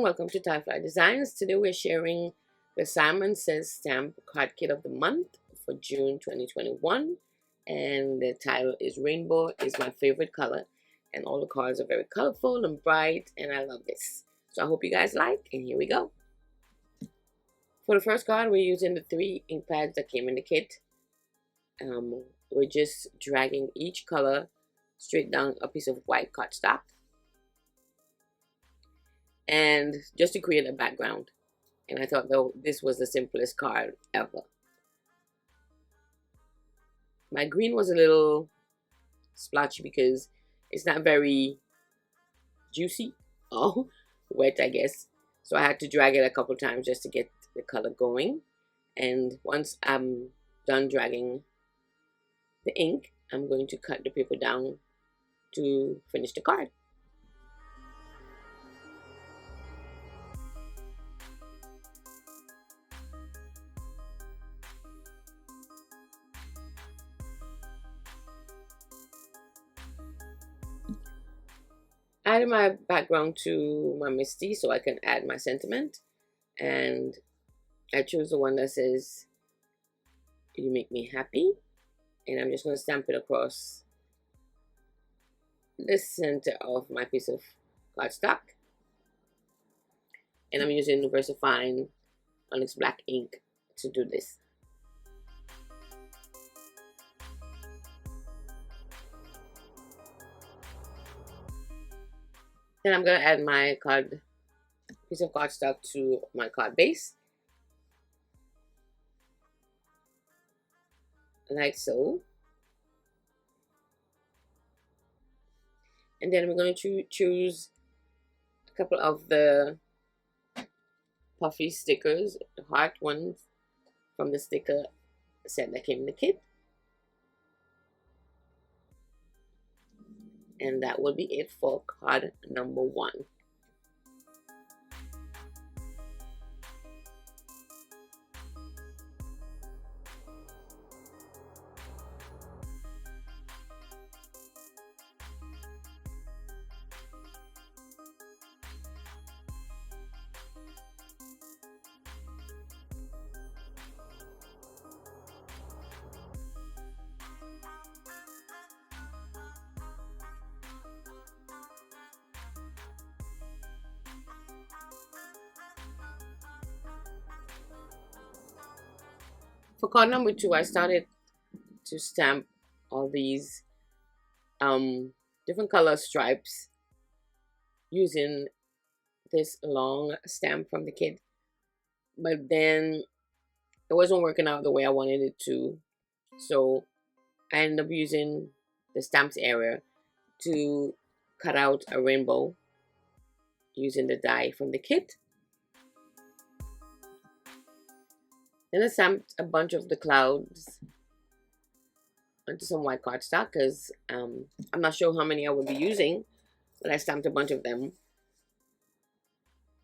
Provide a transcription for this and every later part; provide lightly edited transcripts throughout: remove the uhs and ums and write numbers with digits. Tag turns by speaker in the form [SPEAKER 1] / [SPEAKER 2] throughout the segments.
[SPEAKER 1] welcome to Tiflydesigns. Today we're sharing the Simon Says Stamp Card Kit of the Month for June 2021. And the title is Rainbow is my favorite color. And all the cards are very colorful and bright, and I love this. So I hope you guys like, and here we go. For the first card, we're using the 3 ink pads that came in the kit. We're just dragging each color straight down a piece of white cardstock. And just to create a background. And I thought, though, this was the simplest card ever. My green was a little splotchy because it's not very juicy or wet, I guess. So I had to drag it a couple times just to get the color going. And once I'm done dragging the ink, I'm going to cut the paper down to finish the card. Added my background to my Misty so I can add my sentiment, and I chose the one that says "You make me happy," and I'm just going to stamp it across the center of my piece of cardstock. And I'm using VersaFine Onyx Black ink to do this. Then I'm going to add my piece of cardstock to my card base. Like so. And then we're going to choose a couple of the puffy stickers, the heart ones from the sticker set that came in the kit. And that will be it for card number 1. For card number 2, I started to stamp all these different color stripes using this long stamp from the kit. But then it wasn't working out the way I wanted it to. So I ended up using the stamps area to cut out a rainbow using the die from the kit. Then I stamped a bunch of the clouds onto some white cardstock because I'm not sure how many I will be using, but I stamped a bunch of them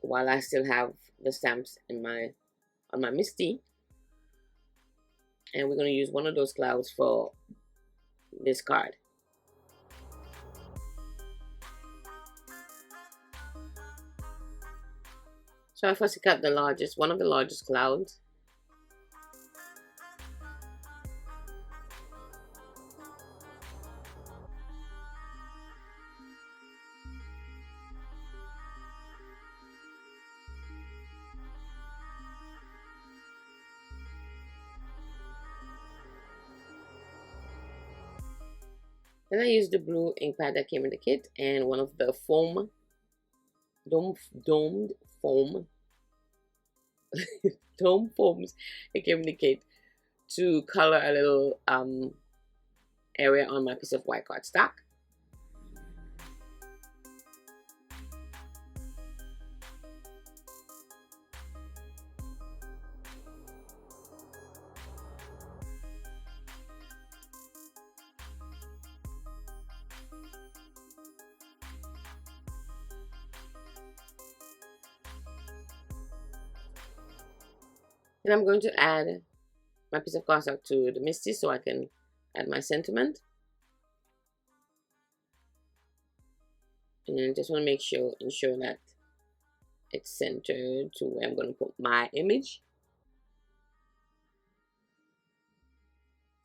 [SPEAKER 1] while I still have the stamps on my Misty. And we're going to use one of those clouds for this card. So I first cut one of the largest clouds. Then I used the blue ink pad that came in the kit and one of the domed foam dome foams that came in the kit to color a little area on my piece of white cardstock. And I'm going to add my piece of cardstock to the Misty so I can add my sentiment. And just want to ensure that it's centered to where I'm going to put my image.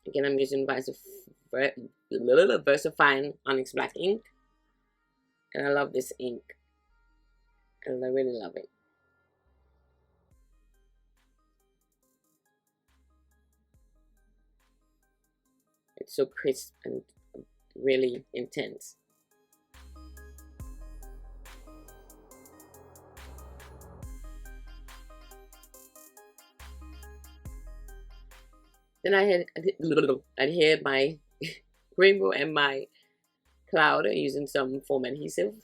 [SPEAKER 1] Again, I'm using VersaFine Onyx Black ink, and I love this ink, and I really love it. It's so crisp and really intense. Then I adhered my rainbow and my cloud using some foam adhesive,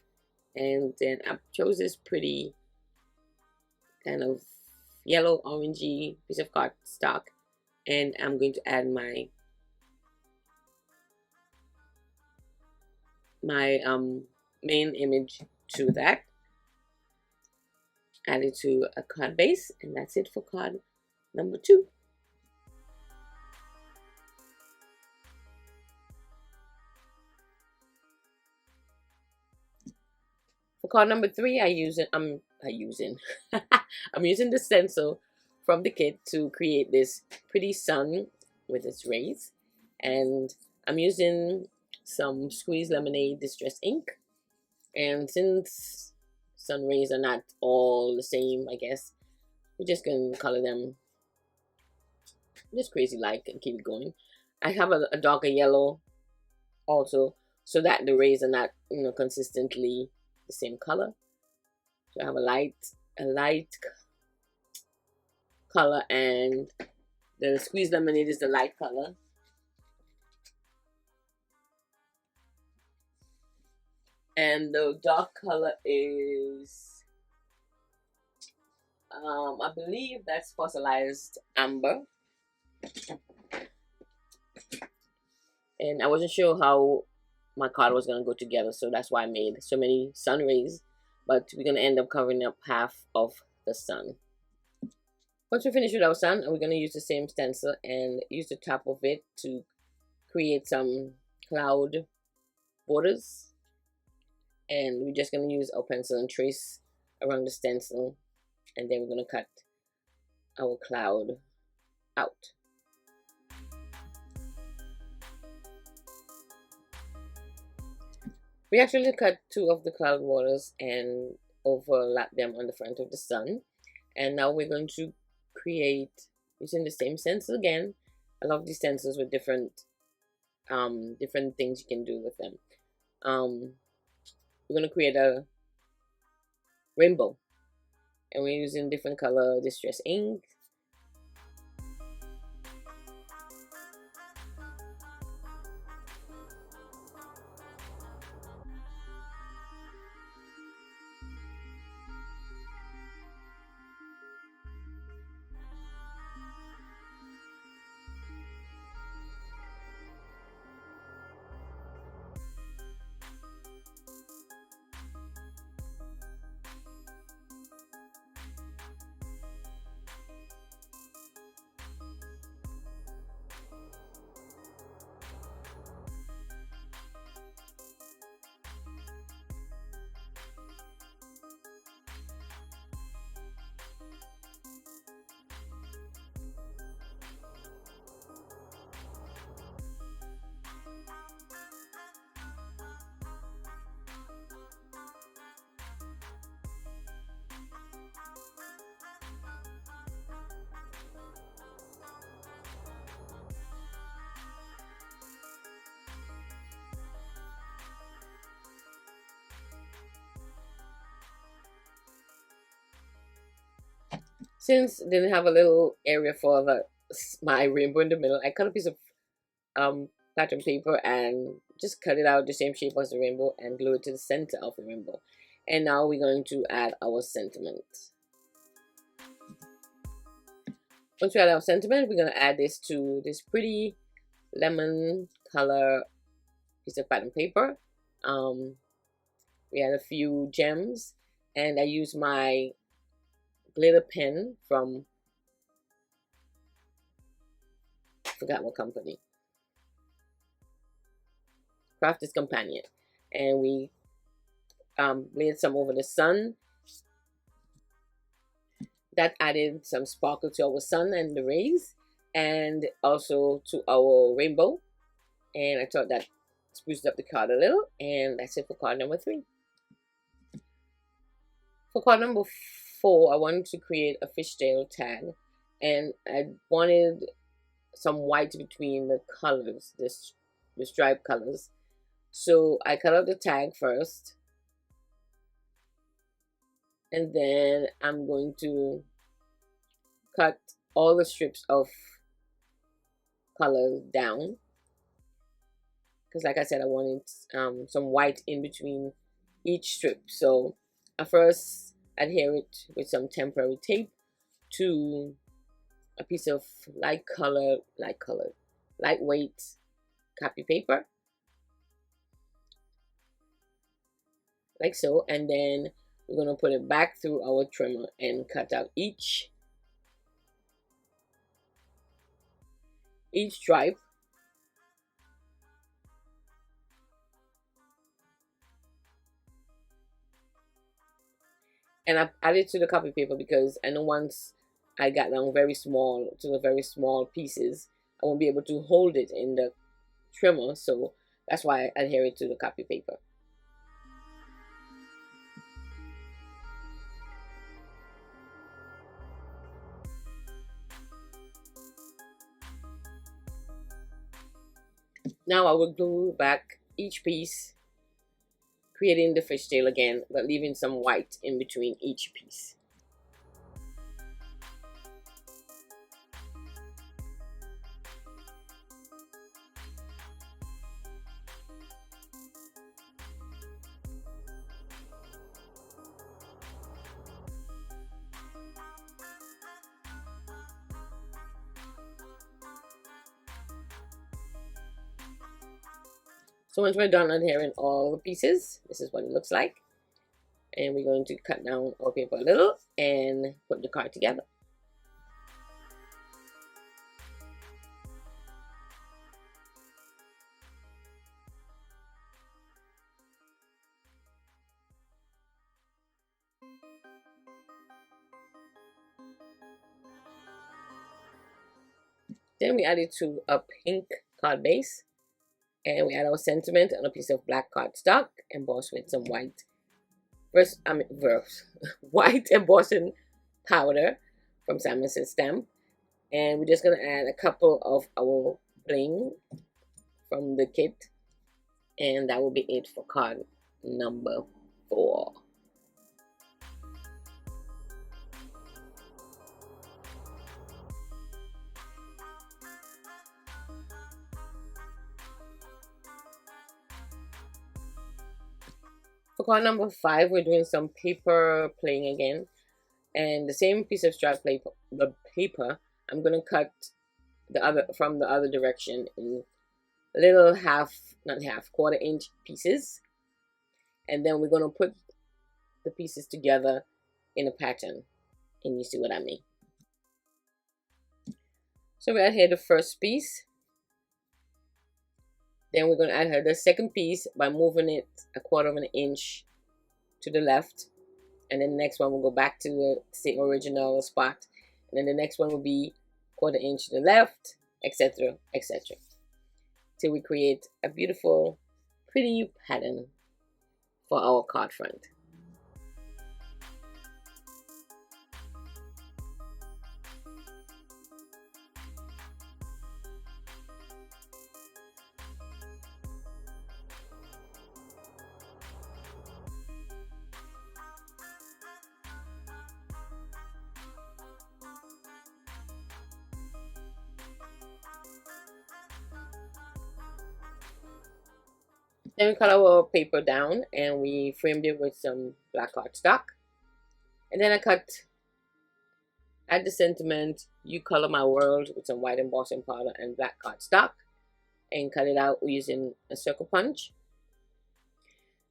[SPEAKER 1] and then I chose this pretty kind of yellow orangey piece of cardstock, and I'm going to add my main image to that. Add it to a card base, and that's it for card number 2. For card number 3, I'm using the stencil from the kit to create this pretty sun with its rays, and I'm using some squeezed lemonade distress ink. And since sun rays are not all the same, I guess we're just gonna color them just crazy like and keep it going. I have a darker yellow also, so that the rays are not, you know, consistently the same color. So I have a light color, and the squeezed lemonade is the light color. And the dark color is, I believe that's fossilized amber. And I wasn't sure how my card was going to go together, so that's why I made so many sun rays. But we're going to end up covering up half of the sun. Once we finish with our sun, we're going to use the same stencil and use the top of it to create some cloud borders. And we're just going to use our pencil and trace around the stencil, and then we're going to cut our cloud out. We actually cut 2 of the cloud borders and overlap them on the front of the sun. And now we're going to create using the same stencil again. I love these stencils with different things you can do with them. We're going to create a rainbow, and we're using different color distress ink. Since I didn't have a little area for my rainbow in the middle, I cut a piece of pattern paper and just cut it out the same shape as the rainbow and glue it to the center of the rainbow. And now we're going to add our sentiment. Once we add our sentiment, we're going to add this to this pretty lemon color piece of pattern paper. We add a few gems, and I use my glitter pen from, I forgot what company, Crafter's Companion, and we laid some over the sun That added some sparkle to our sun and the rays, and also to our rainbow. And I thought that spruced up the card a little, and that's it for card number 3. For card number 4, I wanted to create a fishtail tag, and I wanted some white between the colors, the stripe colors. So I cut out the tag first, and then I'm going to cut all the strips of color down, because like I said, I wanted some white in between each strip. So I first adhere it with some temporary tape to a piece of lightweight copy paper, like so, and then we're going to put it back through our trimmer and cut out each stripe. And I've added to the copy paper because I know once I got down very small to the very small pieces, I won't be able to hold it in the trimmer, so that's why I adhere it to the copy paper. Now I will glue back each piece, creating the fishtail again, but leaving some white in between each piece. So once we're done adhering all the pieces, this is what it looks like. And we're going to cut down our paper a little and put the card together. Then we add it to a pink card base, and we add our sentiment on a piece of black cardstock embossed with some white white embossing powder from Simon Says Stamp. And we're just gonna add a couple of our bling from the kit, and that will be it for card number 4. For card number 5, we're doing some paper playing again, and the same piece of striped paper, I'm gonna cut from the other direction in little quarter-inch pieces, and then we're gonna put the pieces together in a pattern, and you see what I mean. So we add here the first piece. Then we're going to add her the second piece by moving it a quarter of an inch to the left. And then the next one will go back to the same original spot. And then the next one will be quarter inch to the left, etc., etc. Till we create a beautiful, pretty pattern for our card front. Then we cut our paper down and we framed it with some black cardstock. And then I add the sentiment, "You Color My World," with some white embossing powder and black cardstock, and cut it out using a circle punch.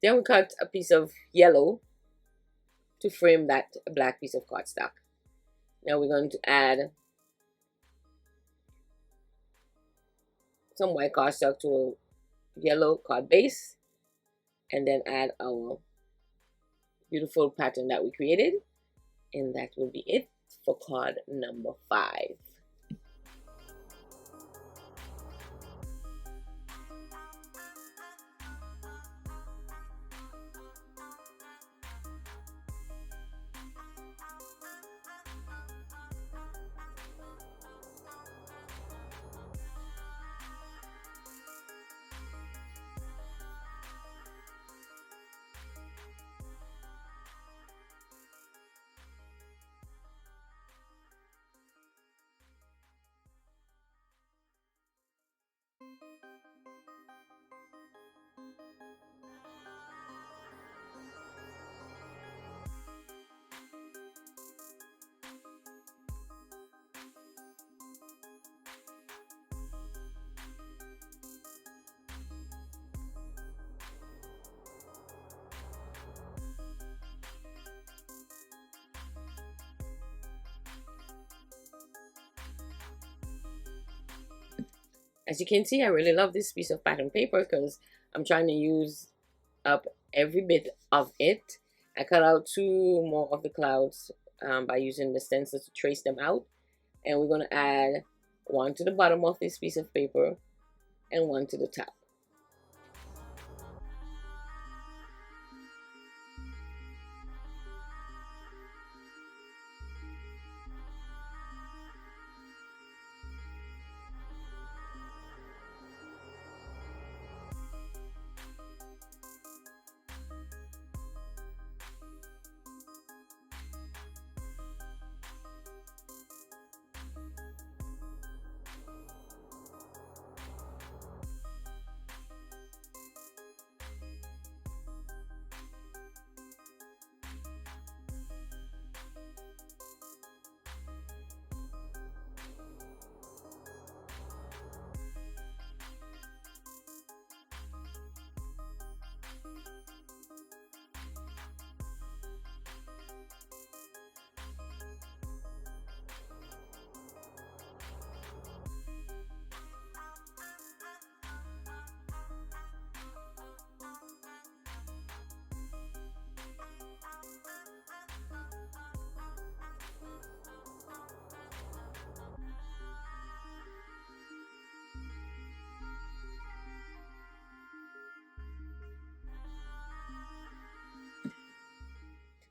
[SPEAKER 1] Then we cut a piece of yellow to frame that black piece of cardstock. Now we're going to add some white cardstock to a yellow card base, and then add our beautiful pattern that we created, and that will be it for card number 5. As you can see, I really love this piece of pattern paper because I'm trying to use up every bit of it. I cut out 2 more of the clouds by using the stencil to trace them out. And we're going to add 1 to the bottom of this piece of paper and 1 to the top.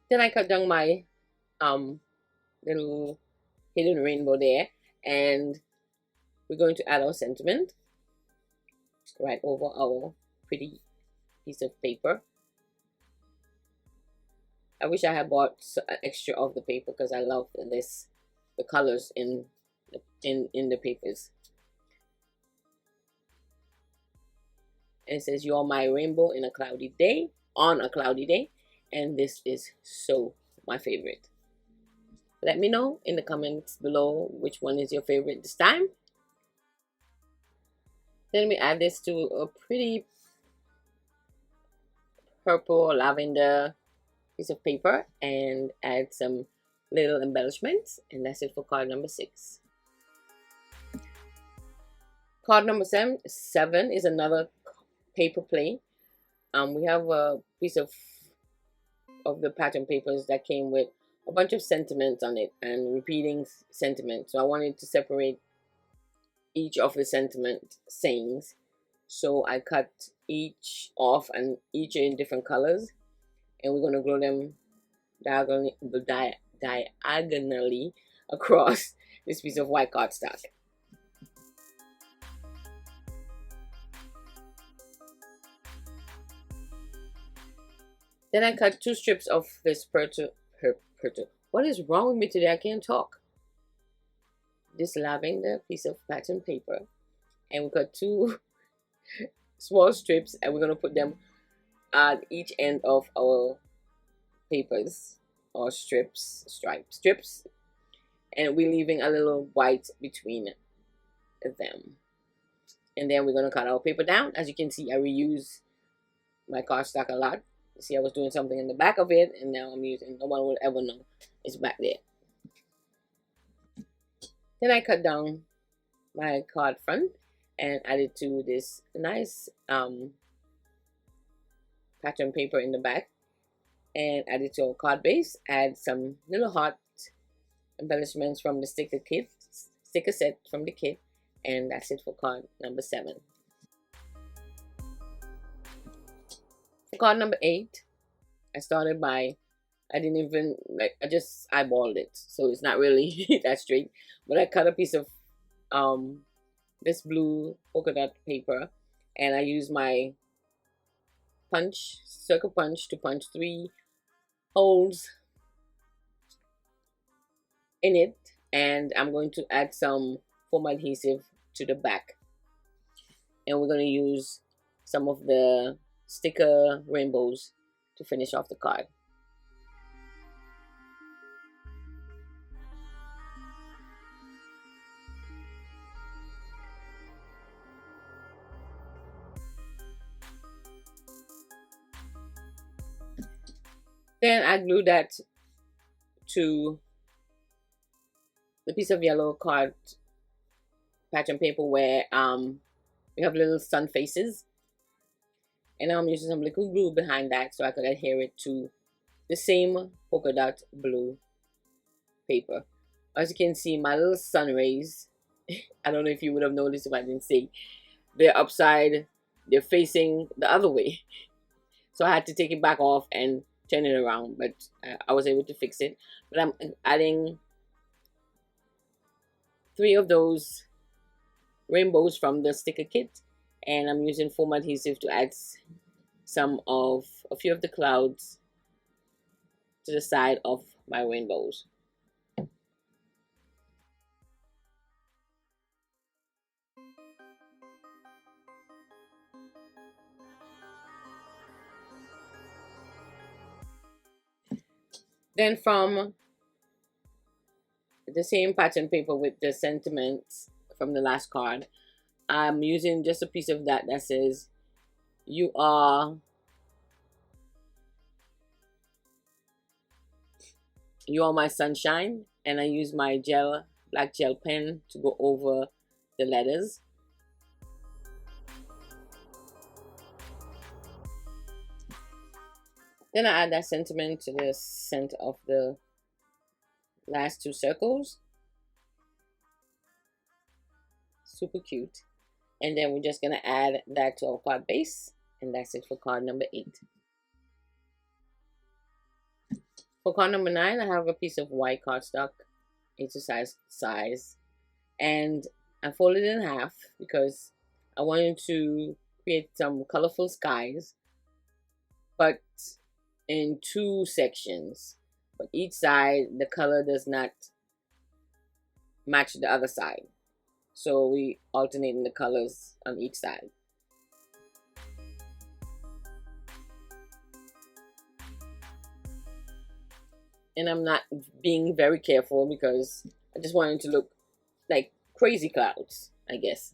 [SPEAKER 1] Then I cut down my little hidden rainbow there, and we're going to add our sentiment right over our pretty piece of paper. I wish I had bought an extra of the paper because I love the colors in the papers. And it says, "You're my rainbow in a cloudy day, on a cloudy day," and this is so my favorite. Let me know in the comments below which one is your favorite this time. Then we add this to a pretty purple lavender piece of paper and add some little embellishments, and that's it for card number 6. Card number 7 is another paper play. We have a piece of the pattern papers that came with a bunch of sentiments on it and repeating sentiments. So I wanted to separate each of the sentiment sayings. So I cut each off, and each in different colors, and we're going to glue them diagonally across this piece of white cardstock. Then I cut 2 strips of this what is wrong with me today? I can't talk. This lavender piece of pattern paper, and we cut 2 small strips, and we're going to put them at each end of our papers, or strips, and we're leaving a little white between them. And then we're going to cut our paper down. As you can see, I reuse my cardstock a lot. You see, I was doing something in the back of it, and now I'm using, no one will ever know it's back there. Then I cut down my card front and added to this nice pattern paper in the back, and add it to our card base. Add some little heart embellishments from the sticker set from the kit, and that's it for card number 7. For card number 8, I started by, I didn't even, like, I just eyeballed it, so it's not really that straight, but I cut a piece of this blue polka dot paper, and I used my circle punch to punch 3 holes in it, and I'm going to add some foam adhesive to the back, and we're going to use some of the sticker rainbows to finish off the card. Then I glue that to the piece of yellow card pattern paper where we have little sun faces, and now I'm using some liquid glue behind that so I could adhere it to the same polka dot blue paper. As you can see, my little sun rays, I don't know if you would have noticed if I didn't say, they're facing the other way, so I had to take it back off and turn it around, but I was able to fix it. But I'm adding 3 of those rainbows from the sticker kit, and I'm using foam adhesive to add a few of the clouds to the side of my rainbows. Then from the same pattern paper with the sentiments from the last card, I'm using just a piece of that says, you are my sunshine, and I use my black gel pen to go over the letters. Then I add that sentiment to the center of the last 2 circles. Super cute. And then we're just gonna add that to our card base, and that's it for card number 8. For card number 9, I have a piece of white cardstock, size, and I folded it in half because I wanted to create some colorful skies, but in 2 sections. But each side, the color does not match the other side, so we alternating the colors on each side. And I'm not being very careful because I just wanted to look like crazy clouds, I guess.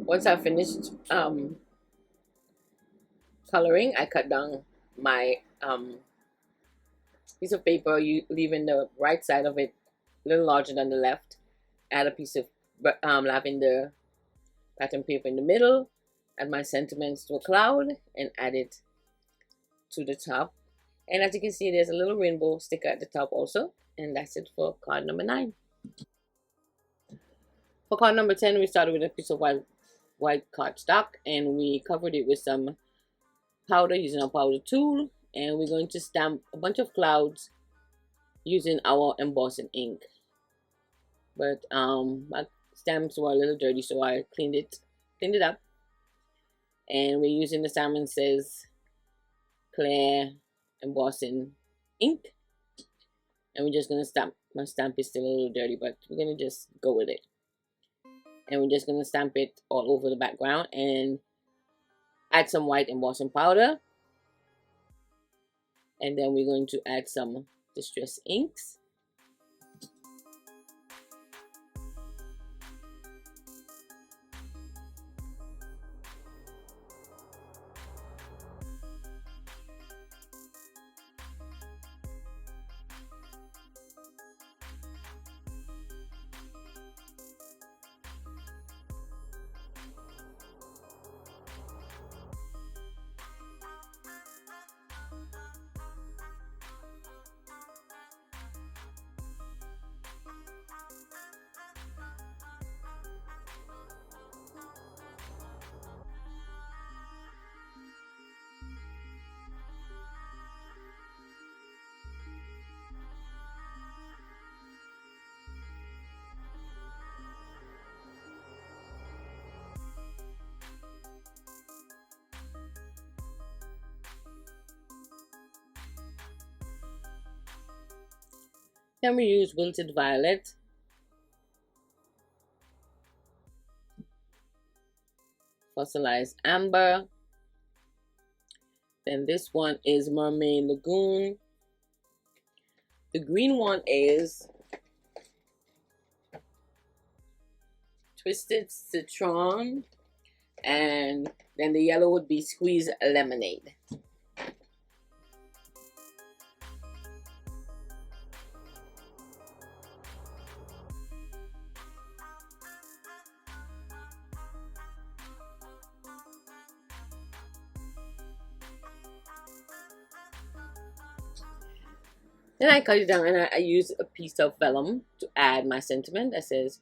[SPEAKER 1] Once I finished coloring, I cut down my piece of paper, leaving the right side of it a little larger than the left. Add a piece of lavender pattern paper in the middle. Add my sentiments to a cloud and add it to the top. And as you can see, there's a little rainbow sticker at the top also. And that's it for card number 9. For card number 10, we started with a piece of white cardstock, and we covered it with some powder using a powder tool, and we're going to stamp a bunch of clouds using our embossing ink. But my stamps were a little dirty, so I cleaned it up, and we're using the Salmon Says clear embossing ink, and we're just gonna stamp. My stamp is still a little dirty, but we're gonna just go with it. And we're just gonna stamp it all over the background, and Add some white embossing powder, and then we're going to add some distress inks. Then we use wilted violet, fossilized amber. Then this one is Mermaid Lagoon. The green one is Twisted Citron. And then the yellow would be Squeeze Lemonade. Then I cut it down and I use a piece of vellum to add my sentiment that says,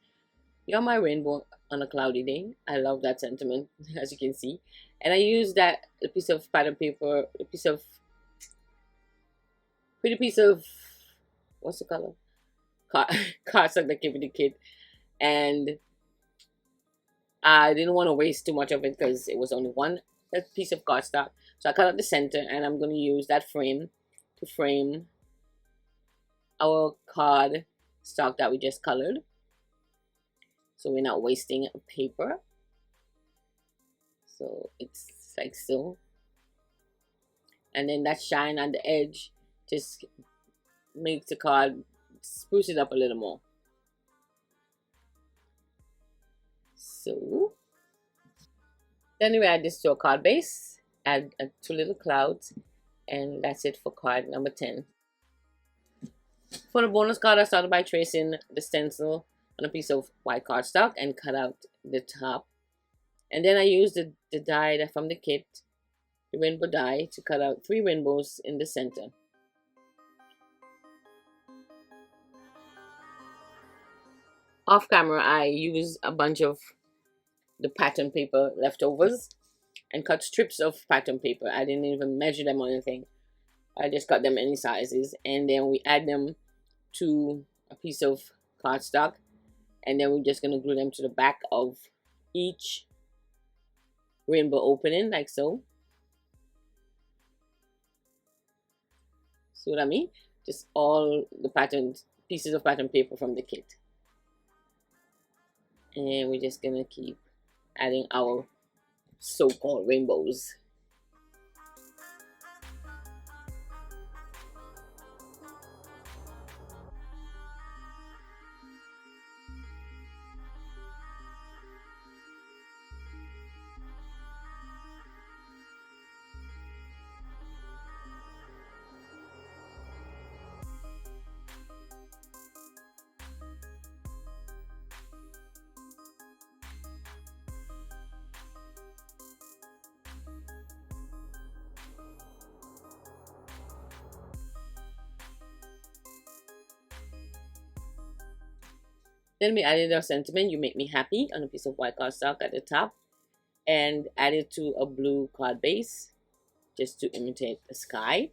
[SPEAKER 1] "You're my rainbow on a cloudy day." I love that sentiment, as you can see. And I use that a piece of pattern paper, a piece of pretty piece of, what's the color? Cardstock that came with the kit. And I didn't want to waste too much of it because it was only one piece of cardstock. So I cut out the center, and I'm going to use that frame to frame our card stock that we just colored, so we're not wasting paper. So it's like so, and then that shine on the edge just makes the card, spruce it up a little more. So then we add this to a card base, add 2 little clouds, and that's it for card number 10. For the bonus card, I started by tracing the stencil on a piece of white cardstock and cut out the top. And then I used the die from the kit, the rainbow die, to cut out 3 rainbows in the center. Off camera, I used a bunch of the pattern paper leftovers and cut strips of pattern paper. I didn't even measure them or anything. I just cut them any sizes, and then we add them to a piece of cardstock, and then we're just gonna glue them to the back of each rainbow opening, like so. See what I mean? Just all the pieces of pattern paper from the kit. And we're just gonna keep adding our so-called rainbows. Then we added our sentiment, "You make me happy," on a piece of white cardstock at the top, and added to a blue card base just to imitate the sky.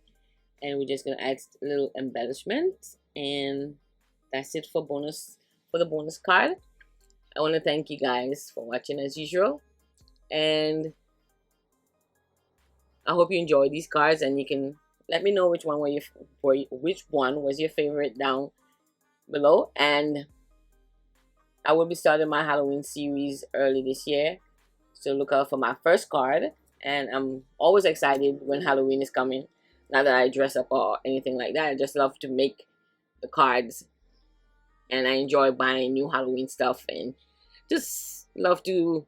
[SPEAKER 1] And we're just gonna add a little embellishment, and that's it for the bonus card. I want to thank you guys for watching as usual, and I hope you enjoy these cards, and you can let me know which one was your favorite down below. And I will be starting my Halloween series early this year, so look out for my first card. and I'm always excited when Halloween is coming. Not that I dress up or anything like that. I just love to make the cards, and I enjoy buying new Halloween stuff and just love to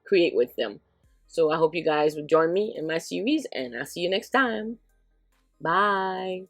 [SPEAKER 1] create with them. So I hope you guys will join me in my series, and I'll see you next time. Bye.